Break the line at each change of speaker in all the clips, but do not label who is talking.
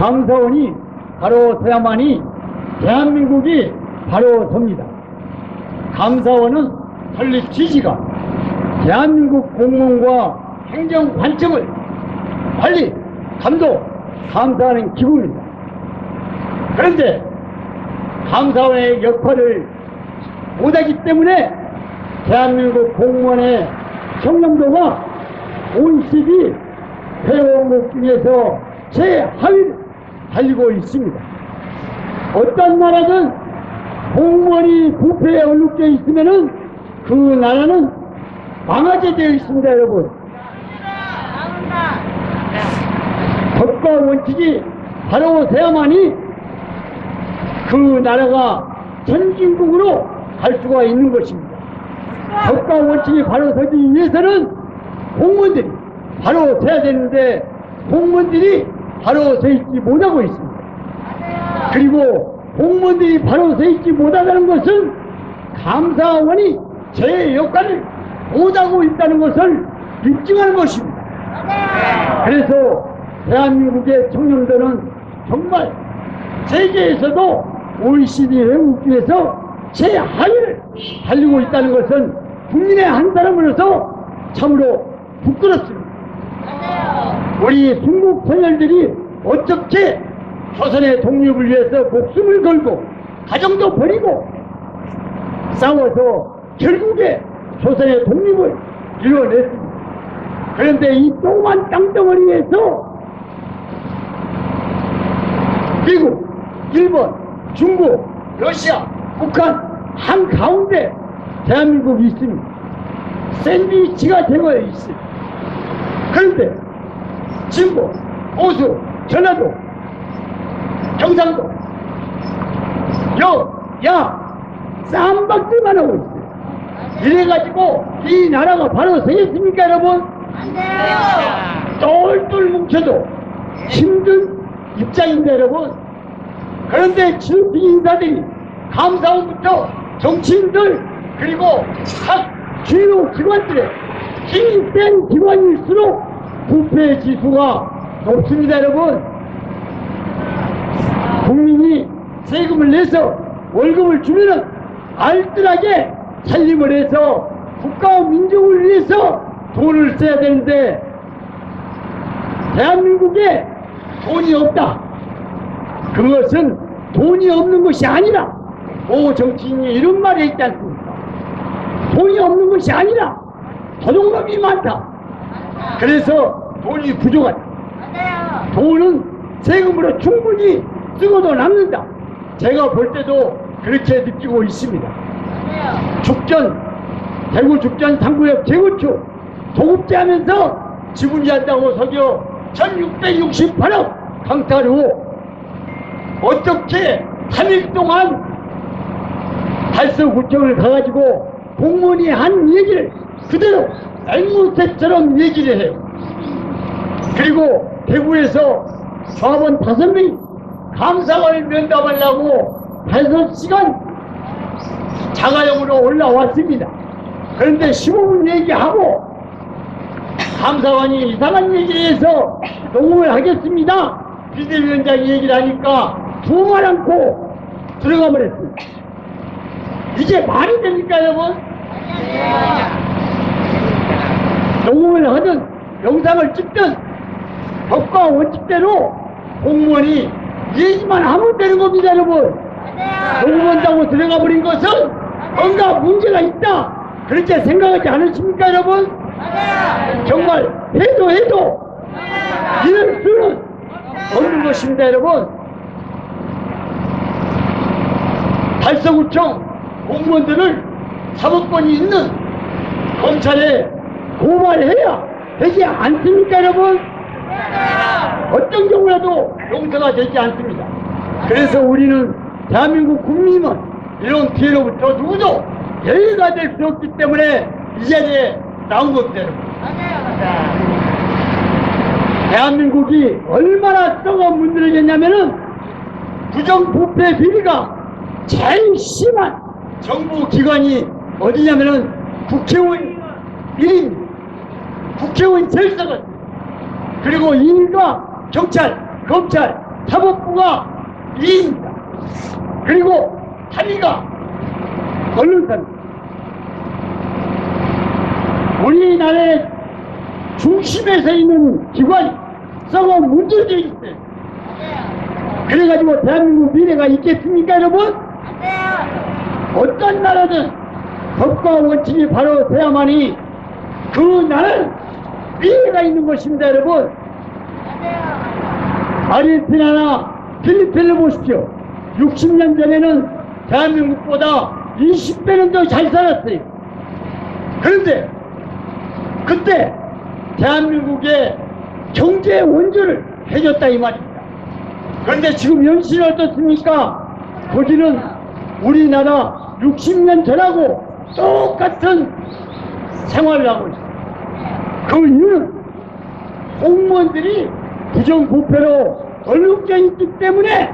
감사원이 바로 서야만이 대한민국이 바로 섭니다. 감사원은 설립 취지가 대한민국 공무원과 행정관청을 관리, 감독, 감사하는 기구입니다. 그런데 감사원의 역할을 못하기 때문에 대한민국 공무원의 청렴도가 OECD 회원국 중에서 최하위를 달리고 있습니다. 어떤 나라든 공무원이 부패에 얼룩져 있으면은 그 나라는 망하게 되어 있습니다, 여러분. 법과 원칙이 바로 서야만이 그 나라가 선진국으로 갈 수가 있는 것입니다. 법과 원칙이 바로 서기 위해서는 공무원들이 바로 서야 되는데 공무원들이 바로 서 있지 못하고 있습니다. 그리고 공무원들이 바로 서 있지 못하다는 것은 감사원이 제 역할을 못하고 있다는 것을 입증하는 것입니다. 그래서 대한민국의 청렴도는 정말 세계에서도 OECD 회원국 중에서 최하위를 달리고 있다는 것은 국민의 한 사람으로서 참으로 부끄럽습니다. 우리 순국 선열들이 어떻게 조선의 독립을 위해서 목숨을 걸고 가정도 버리고 싸워서 결국에 조선의 독립을 이뤄냈습니다. 그런데 이 조그만 땅덩어리에서 미국, 일본, 중국, 러시아, 북한 한가운데 대한민국이 있습니다. 샌드위치가 되어 있습니다. 그런데 진보, 보수, 전라도, 경상도, 야 쌈박질만 하고 있어요. 이래가지고 이 나라가 바로 서겠습니까, 여러분?
안 돼요.
똘똘 뭉쳐도 힘든 입장인데, 여러분. 그런데 지금 인사들이 감사원부터 정치인들 그리고 각 주요 기관들의 힘이 센 기관일수록 부패 지수가 높습니다, 여러분. 국민이 세금을 내서 월급을 주면은 알뜰하게 살림을 해서 국가와 민족을 위해서 돈을 써야 되는데 대한민국에 돈이 없다. 그것은 돈이 없는 것이 아니라 모 정치인이 이런 말이 있지 않습니까? 돈이 없는 것이 아니라 도둑놈이 많다. 그래서 돈이 부족하다. 돈은 세금으로 충분히 쓰고도 남는다. 제가 볼 때도 그렇게 느끼고 있습니다. 죽전, 대구 죽전 3구역 재건축 도급제하면서 지분이한다고 석유 1668억 강탈 후 어떻게 3일 동안 달서구청을 가가지고 공무원이 한 얘기를 그대로 앵무새처럼 얘기를 해요. 그리고 대구에서 조합원 5명이 감사관을 면담하려고 5시간 자가용으로 올라왔습니다. 그런데 15분 얘기하고 감사관이 이상한 얘기를 해서 녹음을 하겠습니다. 비대위원장이 얘기를 하니까 두말 않고 들어가 버렸습니다. 이게 말이 됩니까, 여러분? 녹음을 하든 영상을 찍든 법과 원칙대로 공무원이 얘기만 하면 되는 겁니다, 여러분. 녹음한다고 들어가 버린 것은 뭔가 문제가 있다. 그렇게 생각하지 않으십니까, 여러분? 정말 해도 이럴 수는 없는 것입니다, 여러분. 달서구청 공무원들을 사법권이 있는 검찰에 고발해야 되지 않습니까, 여러분? 어떤 경우라도 용서가 되지 않습니다. 그래서 우리는 대한민국 국민은 이런 기회로부터 누구도 예의가 될 수 없기 때문에 이 자리에 나온 겁니다, 여러분. 대한민국이 얼마나 썩어 문드러졌냐면은 부정부패 비리가 제일 심한 정부 기관이 어디냐면은 국회의원 1인, 국회의원 제일 썩은, 그리고 인과 경찰, 검찰, 사법부가 2입니다. 그리고 3위가 언론사입니다. 우리나라의 중심에 서 있는 기관이 썩어 문제져 있어요. 그래가지고 대한민국 미래가 있겠습니까, 여러분? 어떤 나라든 법과 원칙이 바로 돼야만이 그 나라는 미래가 있는 것입니다, 여러분. 아르헨티나나 필리핀을 보십시오. 60년 전에는 대한민국보다 20배는 더 잘 살았어요. 그런데 그때 대한민국의 경제 원조를 해줬다 이 말입니다. 그런데 지금 현실이 어떻습니까? 거기는 우리나라 60년 전하고 똑같은 생활을 하고 있어요. 그 이유는 공무원들이 부정부패로 얼룩져 있기 때문에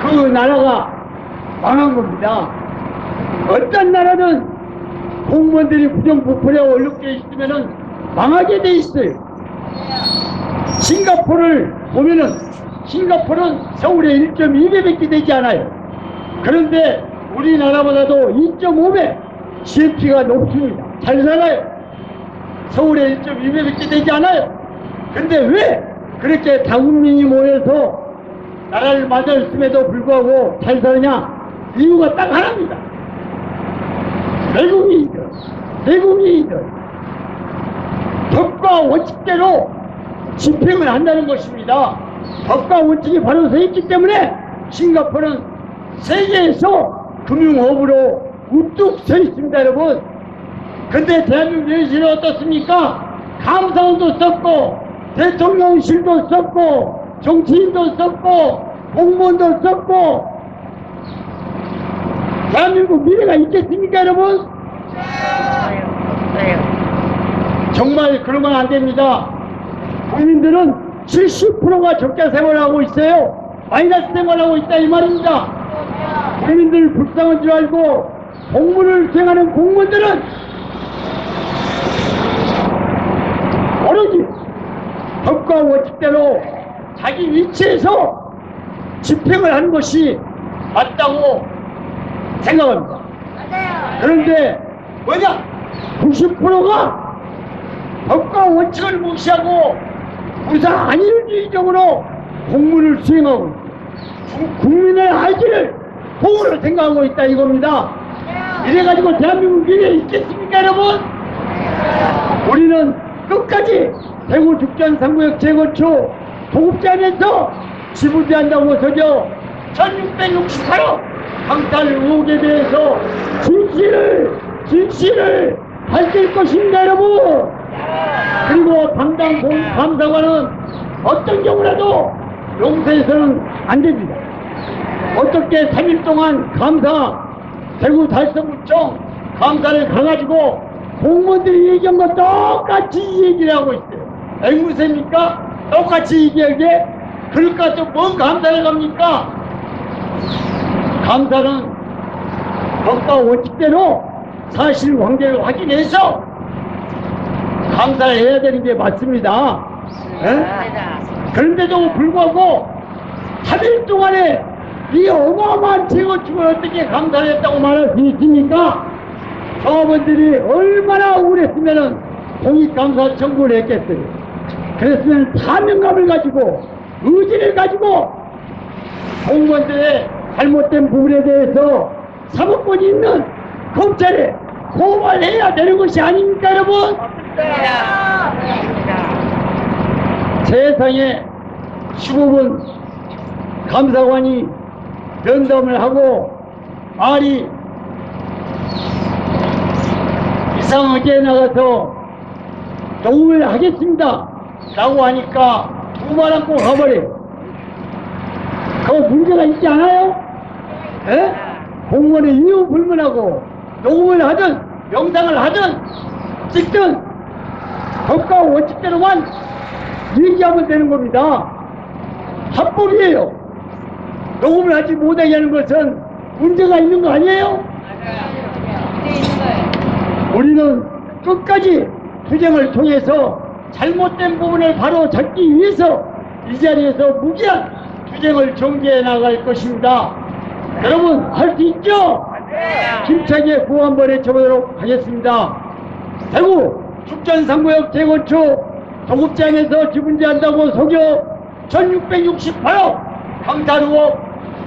그 나라가 망한 겁니다. 어떤 나라는 공무원들이 부정부패로 얼룩져 있으면은 망하게 돼 있어요. 싱가포르를 보면은 싱가포르는 서울에 1.2배밖에 되지 않아요. 그런데 우리나라보다도 2.5배 GDP가 높습니다. 잘 살아요. 서울에 1.2배밖에 되지 않아요. 근데 왜 그렇게 다국민이 모여서 나라를 만들었음에도 불구하고 잘 사느냐? 이유가 딱 하나입니다. 내국민들 법과 원칙대로 집행을 한다는 것입니다. 법과 원칙이 바로 서 있기 때문에 싱가포르는 세계에서 금융업으로 우뚝 서 있습니다, 여러분. 근데 대한민국 현실은 어떻습니까? 감사원도 썼고 대통령실도 썼고 정치인도 썼고 공무원도 썼고 대한민국 미래가 있겠습니까, 여러분? 정말 그러면 안 됩니다. 국민들은 70%가 적자 생활하고 있어요. 마이너스 생활하고 있다 이 말입니다. 국민들 불쌍한 줄 알고 공무를 수행하는 공무원들은 오로지 법과 원칙대로 자기 위치에서 집행을 하는 것이 맞다고 생각합니다. 그런데 뭐냐? 90%가 법과 원칙을 무시하고 무사 안일주의적으로 공무를 수행하고 국민의 알기를 공으로 생각하고 있다 이겁니다. 이래가지고 대한민국 미래에 있겠습니까, 여러분? 우리는 끝까지 대구 죽전 3구역 재건축 도급제하면서 지부제한다고 서죠. 1668호 강탈 의혹에 대해서 진실을 밝힐 것입니다, 여러분. 그리고 담당 감사관은 어떤 경우라도 용서해서는 안 됩니다. 어떻게 3일 동안 대구 달성구청 감사를 가가지고 공무원들이 얘기한 거 똑같이 얘기를 하고 있어요. 앵무새입니까? 똑같이 얘기하게? 그러니까 또 뭔 감사를 갑니까? 감사는 법과 원칙대로 사실관계를 확인해서 감사를 해야 되는 게 맞습니다. 에? 그런데도 불구하고 3일 동안에 이 어마어마한 재건축을 어떻게 감사를 했다고 말할 수 있습니까? 성화원들이 얼마나 우울했으면 공익감사 청구를 했겠어요. 그랬으면 사명감을 가지고 의지를 가지고 공무원들의 잘못된 부분에 대해서 사법권이 있는 검찰에 고발해야 되는 것이 아닙니까, 여러분? 세상에 15분 감사관이 면담을 하고 말이 이상하게 나가서 녹음을 하겠습니다 라고 하니까 두 말 안고 가버려요. 그거 문제가 있지 않아요? 에? 공무원의 이유 불문하고 녹음을 하든 영상을 하든 찍든 법과 원칙대로만 얘기하면 되는 겁니다. 합법이에요. 녹음을 하지 못하게 하는 것은 문제가 있는 거 아니에요? 우리는 끝까지 투쟁을 통해서 잘못된 부분을 바로 잡기 위해서 이 자리에서 무기한 투쟁을 전개해 나갈 것입니다. 여러분 할 수 있죠? 힘차게 구호 한번 외쳐보도록 하겠습니다. 대구 축전상구역 재건축 도급장에서 지분제한다고 속여 1668억 강탈 의혹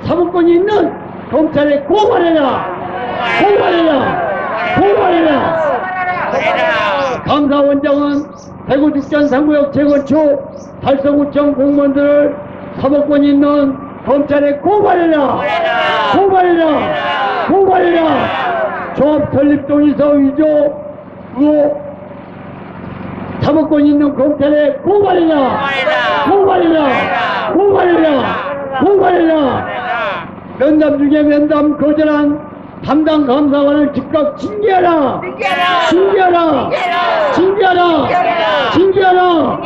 사법권이 있는 검찰에 고발해라! 고발해라! 고발해라! 감사원장은 대구 축전상구역 재건축 달서구청 공무원들을 사법권이 있는 검찰에 고발해라! 고발해라! 고발해라! 조합 설립 동의서 위조 의혹 사법권이 있는 검찰에 고발해라! 고발해라! 고발해라! 고발해라! 면담 중에 면담 거절한 담당 감사관을 즉각 징계하라! 징계하라! 징계하라! 징계하라!